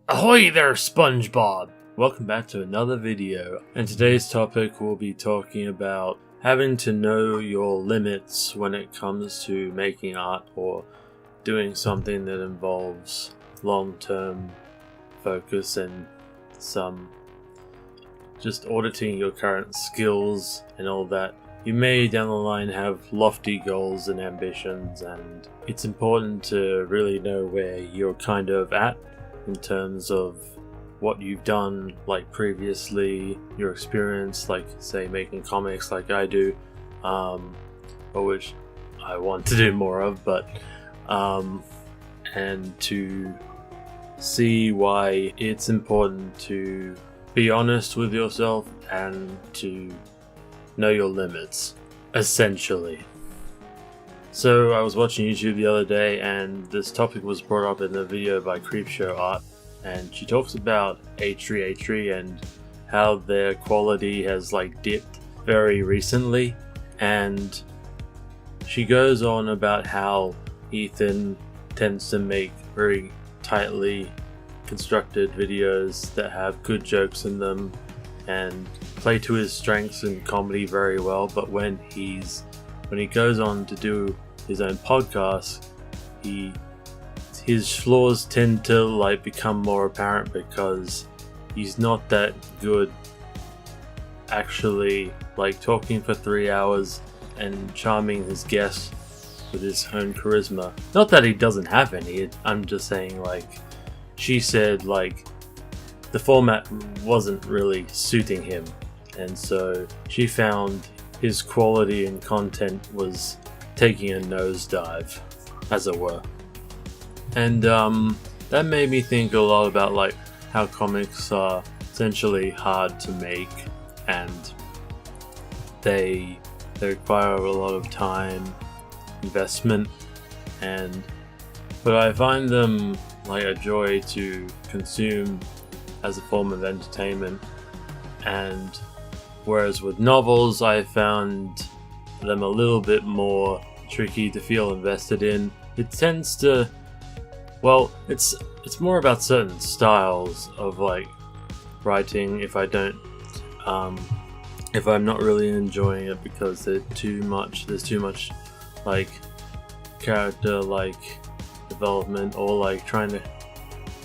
Ahoy there, SpongeBob! Welcome back to another video, and today's topic will be talking about having to know your limits when it comes to making art or doing something that involves long-term focus and some just auditing your current skills and all that. You may down the line have lofty goals and ambitions, and it's important to really know where you're kind of at in terms of what you've done like previously, your experience, like say making comics like I do, or which I want to do more of, but and to see why it's important to be honest with yourself and to know your limits, essentially. So I was watching YouTube the other day and this topic was brought up in a video by Creepshow Art, and she talks about Atri and how their quality has like dipped very recently, and she goes on about how Ethan tends to make very tightly constructed videos that have good jokes in them and play to his strengths in comedy very well, but when he goes on to do his own podcast, his flaws tend to like become more apparent because he's not that good actually like talking for 3 hours and charming his guests with his own charisma. Not that he doesn't have any, I'm just saying, like, she said like the format wasn't really suiting him, and so she found his quality and content was taking a nosedive, as it were. And that made me think a lot about like how comics are essentially hard to make, and they require a lot of time, investment, but I find them like a joy to consume as a form of entertainment. And whereas with novels, I found them a little bit more tricky to feel invested in. It tends to, well, it's more about certain styles of like writing. If I'm not really enjoying it because there's too much like character like development, or like trying to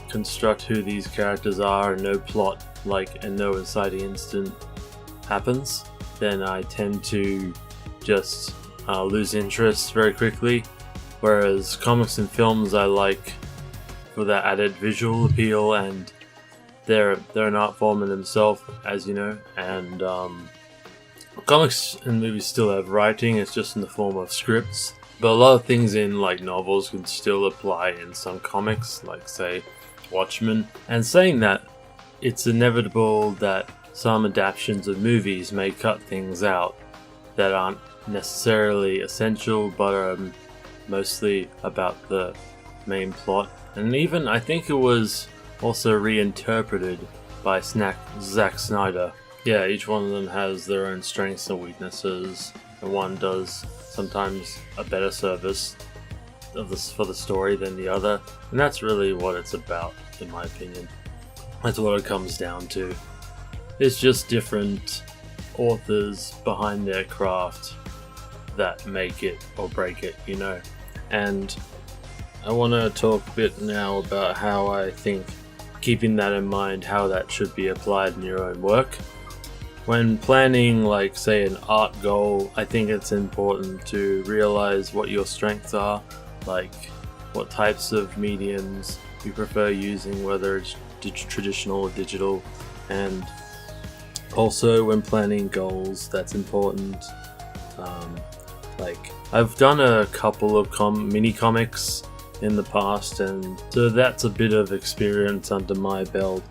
construct who these characters are and no plot and no inciting incident happens, then I tend to just lose interest very quickly. Whereas comics and films I like for that added visual appeal, and they're an art form in themselves, as you know, and comics and movies still have writing, it's just in the form of scripts. But a lot of things in like novels can still apply in some comics, like say Watchmen. And saying that, it's inevitable that some adaptations of movies may cut things out that aren't necessarily essential, but are mostly about the main plot. And even I think it was also reinterpreted by Zack Snyder. Yeah, each one of them has their own strengths and weaknesses, and one does sometimes a better service for the story than the other, and that's really what it's about, in my opinion. That's what it comes down to. It's just different authors behind their craft that make it or break it, you know. And I want to talk a bit now about how I think, keeping that in mind, how that should be applied in your own work. When planning, like say an art goal, I think it's important to realize what your strengths are, like what types of mediums you prefer using, whether it's traditional or digital. And also when planning goals, that's important. Like I've done a couple of mini comics in the past, and so that's a bit of experience under my belt.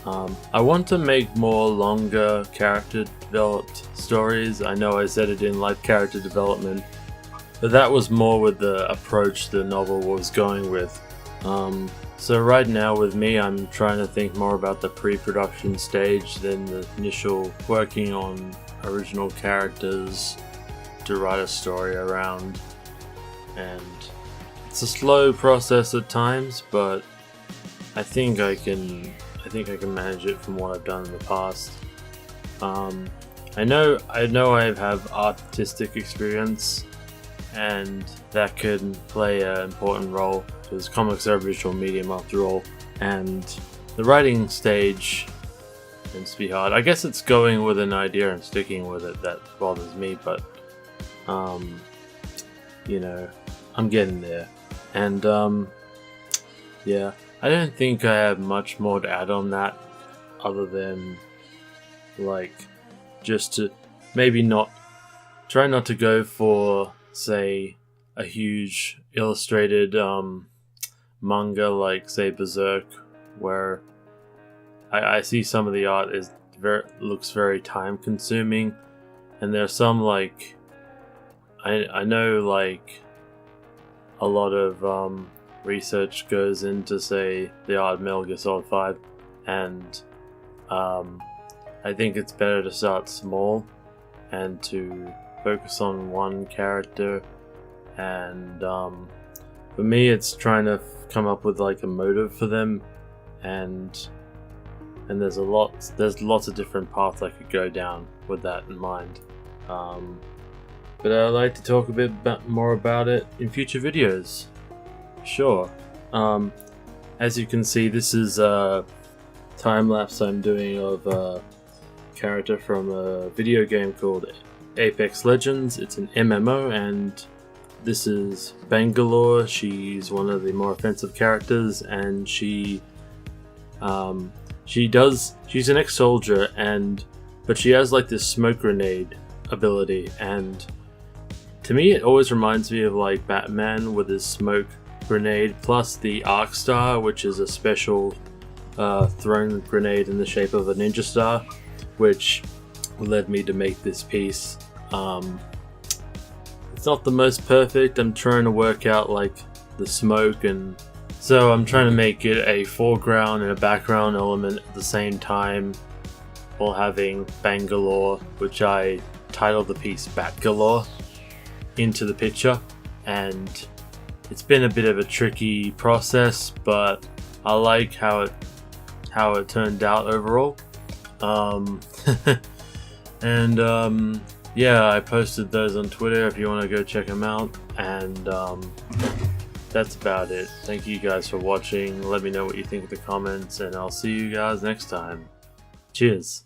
I want to make more longer character developed stories. I know I said it in like character development, but that was more with the approach the novel was going with. So right now with me, I'm trying to think more about the pre-production stage than the initial working on original characters to write a story around. And it's a slow process at times, but I think I can manage it from what I've done in the past. I know I have artistic experience, and that could play an important role because comics are a visual medium after all, and the writing stage tends to be hard. I guess it's going with an idea and sticking with it that bothers me, but you know, I'm getting there, and yeah, I don't think I have much more to add on that, other than like just to maybe try not to go for, say, a huge illustrated manga like, say, Berserk, where I see some of the art looks very time consuming, and there's some like I know like a lot of research goes into, say, the art of Metal Gear Solid 5, and I think it's better to start small and to focus on one character, and for me it's trying to come up with like a motive for them, and there's lots of different paths I could go down with that in mind, but I'd like to talk a bit more about it in future videos. Sure. As you can see, this is a time lapse I'm doing of a character from a video game called Apex Legends. It's an MMO, and this is Bangalore. She's one of the more offensive characters, and she's an ex-soldier, but she has like this smoke grenade ability, and to me it always reminds me of like Batman with his smoke grenade, plus the Arc Star, which is a special thrown grenade in the shape of a ninja star, which led me to make this piece. It's not the most perfect. I'm trying to work out like the smoke, and so I'm trying to make it a foreground and a background element at the same time, while having Bangalore, which I titled the piece Batgalore, into the picture. And it's been a bit of a tricky process, but I like how it turned out overall. And yeah, I posted those on Twitter if you want to go check them out, and that's about it. Thank you guys for watching. Let me know what you think in the comments, and I'll see you guys next time. Cheers.